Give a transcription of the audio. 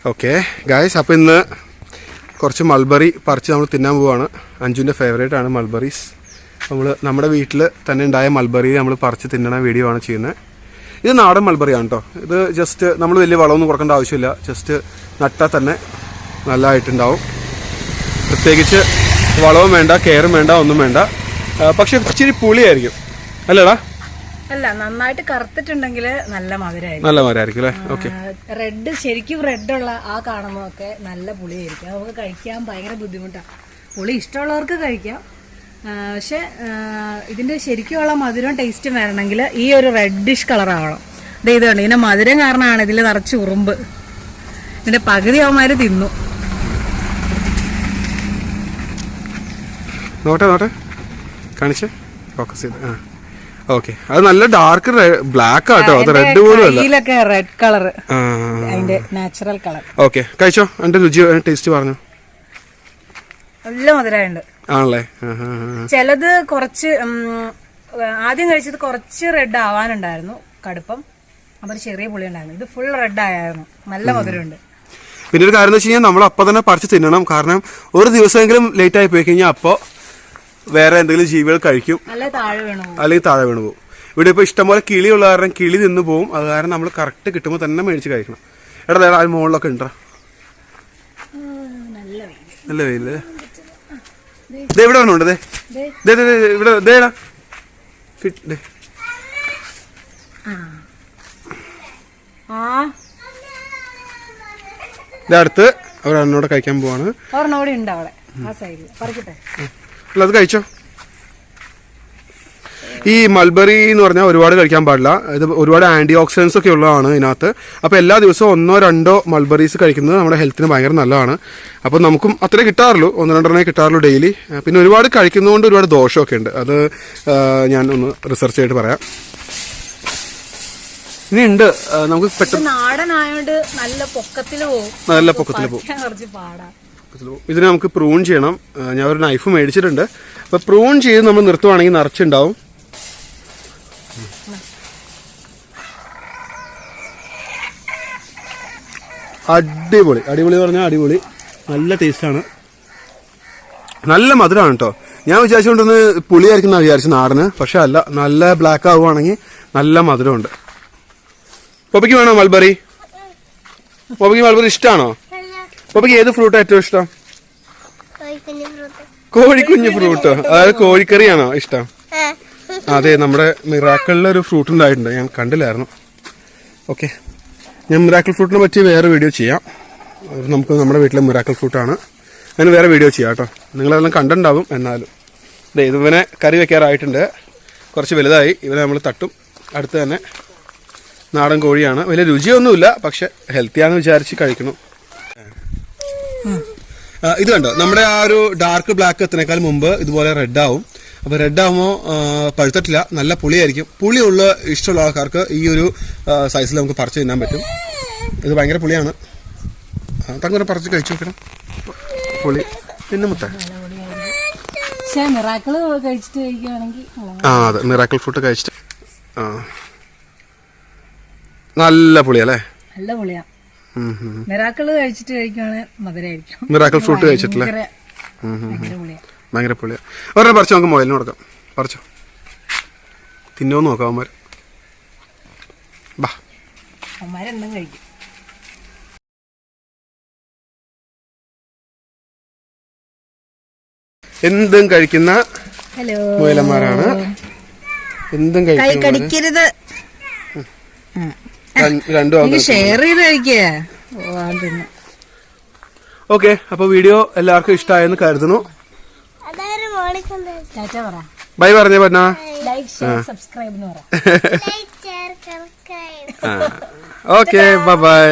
Okay guys, അപ്പോൾ ഇന്ന് കുറച്ച് മൾബറി പറിച്ച് നമ്മൾ തിന്നാൻ പോവാണ്. അഞ്ജുവിൻ്റെ ഫേവറേറ്റ് ആണ് മൾബറീസ്. നമ്മുടെ വീട്ടിൽ തന്നെ ഉണ്ടായ മൾബറി നമ്മൾ പറിച്ച് തിന്നണ വീഡിയോ ആണ് ചെയ്യുന്നത്. ഇത് നാടൻ മൾബറിയാണ് കേട്ടോ. ഇത് ജസ്റ്റ് നമ്മൾ വലിയ വളമൊന്നും കൊടുക്കേണ്ട ആവശ്യമില്ല. ജസ്റ്റ് നട്ടാൽ തന്നെ നല്ലതായിട്ടുണ്ടാവും. പ്രത്യേകിച്ച് വളവും വേണ്ട, കെയറും വേണ്ട, ഒന്നും വേണ്ട. പക്ഷെ ഇച്ചിരി പുളിയായിരിക്കും അല്ലേടാ? അല്ല, നന്നായിട്ട് കറുത്തിട്ടുണ്ടെങ്കിൽ നല്ല മധുരമായിരിക്കും. നല്ല മധുരമായിരിക്കും അല്ലേ? ഓക്കെ. റെഡ്, ശരിക്കും റെഡുള്ള ആ കാണുന്നതൊക്കെ നല്ല പുളിയായിരിക്കും. നമുക്ക് കഴിക്കാൻ ഭയങ്കര ബുദ്ധിമുട്ടാണ്. പുളി ഇഷ്ടമുള്ളവർക്ക് കഴിക്കാം. പക്ഷെ ഇതിന്റെ ശരിക്കുമുള്ള മധുരവും ടേസ്റ്റും വരണമെങ്കിൽ ഈ ഒരു റെഡിഷ് കളർ ആവണം. ഇത് ഇതുണ്ട്, ഇതിന്റെ മധുരം കാരണമാണ് ഇതിൽ നിറച്ച് ഉറുമ്പ്. ഇതിന്റെ പകുതി അവന്മാര് തിന്നു. നോട്ടെ കാണിച്ചേ, ഫോക്കസ് ചെയ്ത്. ഓക്കെ, അത് നല്ല ഡാർക്ക് ബ്ലാക്ക് ആട്ടോ, അത് റെഡ് പോലും അല്ല. റെഡ് കളർ അതിന്റെ നാച്ചുറൽ കളർ. ഓക്കെ, കഴിച്ചോ. അതിന്റെ രുചി ടേസ്റ്റ് പറഞ്ഞു. നല്ല മധുരമുണ്ട് ആണല്ലേ? ചിലത് കുറച്ച് ആദ്യം കഴിച്ചത് കുറച്ച് റെഡ് ആവാനുണ്ടായിരുന്നു, കടുപ്പം. അപ്പൊ ചെറിയ പുളി ഉണ്ടായിരുന്നു. ഇത് ഫുൾ റെഡ് ആയിരുന്നു, നല്ല മധുരമുണ്ട്. പിന്നെ ഒരു കാര്യം എന്ന് വെച്ച് കഴിഞ്ഞാൽ നമ്മൾ അപ്പം തന്നെ പറിച്ച് തിന്നണം. കാരണം ഒരു ദിവസമെങ്കിലും ലേറ്റ് ആയി പോയി കഴിഞ്ഞാൽ അപ്പോൾ വേറെ എന്തെങ്കിലും ജീവികൾ കഴിക്കും, അല്ലെങ്കിൽ താഴെ വീണു പോകും. ഇവിടെ ഇപ്പോൾ ഇഷ്ടംപോലെ കിളിയുള്ള കാരണം കിളി നിന്ന് പോകും. അത് കാരണം നമ്മൾ കറക്റ്റ് കിട്ടുമ്പോൾ തന്നെ മേടിച്ച് കഴിക്കണം. എടാ ആ മുകളിലൊക്കെ ഉണ്ടോ? നല്ല വെയില്. ദേ ഇവിടെ വന്നുണ്ട്. ഇവിടെ ദേടാ ഫിറ്റ്. അടുത്ത് അവരെന്നോട് കഴിക്കാൻ പോവാണ്. അല്ല, അത് കഴിച്ചോ. ഈ മൾബറി എന്ന് പറഞ്ഞാൽ ഒരുപാട് കഴിക്കാൻ പാടില്ല. ഇത് ഒരുപാട് ആന്റി ഓക്സിഡൻസ് ഒക്കെ ഉള്ളതാണ് ഇതിനകത്ത്. അപ്പോൾ എല്ലാ ദിവസവും 1-2 മൾബറീസ് കഴിക്കുന്നത് നമ്മുടെ ഹെൽത്തിന് ഭയങ്കര നല്ലതാണ്. അപ്പോൾ നമുക്കും അത്രേ കിട്ടാറുള്ളൂ, 1-2 കിട്ടാറുള്ളൂ ഡെയിലി. പിന്നെ ഒരുപാട് കഴിക്കുന്നതുകൊണ്ട് ഒരുപാട് ദോഷമൊക്കെ ഉണ്ട്. അത് ഞാൻ ഒന്ന് റിസർച്ച് ചെയ്തിട്ട് പറയാം. ഇനി ഉണ്ട്, നമുക്ക് പെട്ടെന്ന് നാടനായോണ്ട് നല്ല പൊക്കത്തിൽ പോകും. ഇതിന് നമുക്ക് പ്രൂൺ ചെയ്യണം. ഞാൻ ഒരു നൈഫ് മേടിച്ചിട്ടുണ്ട്. അപ്പോൾ പ്രൂൺ ചെയ്ത് നമ്മൾ നിർത്തുവാണെങ്കിൽ നിറച്ചുണ്ടാവും. അടിപൊളി അടിപൊളി പറഞ്ഞാൽ അടിപൊളി. നല്ല ടേസ്റ്റാണ്, നല്ല മധുരമാണ് കേട്ടോ. ഞാൻ വിചാരിച്ചുകൊണ്ടൊന്ന് പുളിയായിരിക്കും എന്നാണ് വിചാരിച്ചു നാടന്. പക്ഷെ അല്ല, നല്ല ബ്ലാക്ക് ആവുകയാണെങ്കിൽ നല്ല മധുരമുണ്ട്. പപ്പയ്ക്ക് വേണോ മൾബറി? പപ്പയ്ക്ക് മൾബറി ഇഷ്ടമാണോ? പപ്പയ്ക്ക് ഏത് ഫ്രൂട്ടാണ് ഏറ്റവും ഇഷ്ടം? കോഴിക്കുഞ്ഞ് ഫ്രൂട്ടോ? അതായത് കോഴിക്കറിയാണോ ഇഷ്ടം? അതെ, നമ്മുടെ മിറാക്കിളിലൊരു ഫ്രൂട്ട് ഉണ്ടായിട്ടുണ്ട്, ഞാൻ കണ്ടില്ലായിരുന്നു. ഓക്കെ, ഞാൻ മിറാക്കിൾ ഫ്രൂട്ടിനെ പറ്റി വേറെ വീഡിയോ ചെയ്യാം. നമുക്ക് നമ്മുടെ വീട്ടിലെ മിറാക്കിൾ ഫ്രൂട്ടാണ്, അതിന് വേറെ വീഡിയോ ചെയ്യാം കേട്ടോ. നിങ്ങളതെല്ലാം കണ്ടിട്ടുണ്ടാവും. എന്നാലും ഇവനെ കറി വെക്കാറായിട്ടുണ്ട്. കുറച്ച് വലുതായി. ഇവനെ നമ്മൾ തട്ടും. അടുത്ത് തന്നെ നാടൻ കോഴിയാണ്. വലിയ രുചിയൊന്നുമില്ല, പക്ഷെ ഹെൽത്തിയാണെന്ന് വിചാരിച്ച് കഴിക്കണം. ഇത് കണ്ടോ, നമ്മുടെ ആ ഒരു ഡാർക്ക് ബ്ലാക്ക് എത്തുന്നേക്കാൾ മുമ്പ് ഇതുപോലെ റെഡ് ആവും. അപ്പോൾ റെഡ് ആകുമ്പോൾ പഴുത്തിട്ടില്ല, നല്ല പുളിയായിരിക്കും. പുളിയുള്ള ഇഷ്ടമുള്ള ആൾക്കാർക്ക് ഈ ഒരു സൈസിൽ നമുക്ക് പറിച്ച് തിന്നാൻ പറ്റും. ഇത് ഭയങ്കര പുളിയാണ്. തങ്ങനെ പറിച്ച് കഴിച്ചു നോക്കണം. പുളി പിന്നെ മുട്ട. അതെ, മിറാക്കിൾ ഫ്രൂട്ട് കഴിച്ചിട്ട് നല്ല പുളിയല്ലേ? നല്ല പുളിയാ. മിറാക്കിള് കഴിച്ചിട്ട് കഴിക്കുവാണെങ്കിൽ മധുരമായിരിക്കും. Miracle fruit കഴിച്ചിട്ടില്ലേ? ഭയങ്കര പുളിയാ. ഒരെണ്ണം പറിച്ചു നമുക്ക് മുയലിന് കൊടുക്കാം. പറിച്ചോ, തിന്നോന്ന് നോക്കാം. അവന്മാരെന്തും കഴിക്കും. എന്തും കഴിക്കുന്ന മുയലന്മാരാണ്. എന്തും കഴിക്കരുത്. ഷെയർ ചെയ്ത് കഴിക്കേ. ഓക്കെ, അപ്പൊ വീഡിയോ എല്ലാവർക്കും ഇഷ്ടമായെന്ന് കരുതുന്നു. ബൈ പറഞ്ഞേ പറ്റാ. Okay, bye bye.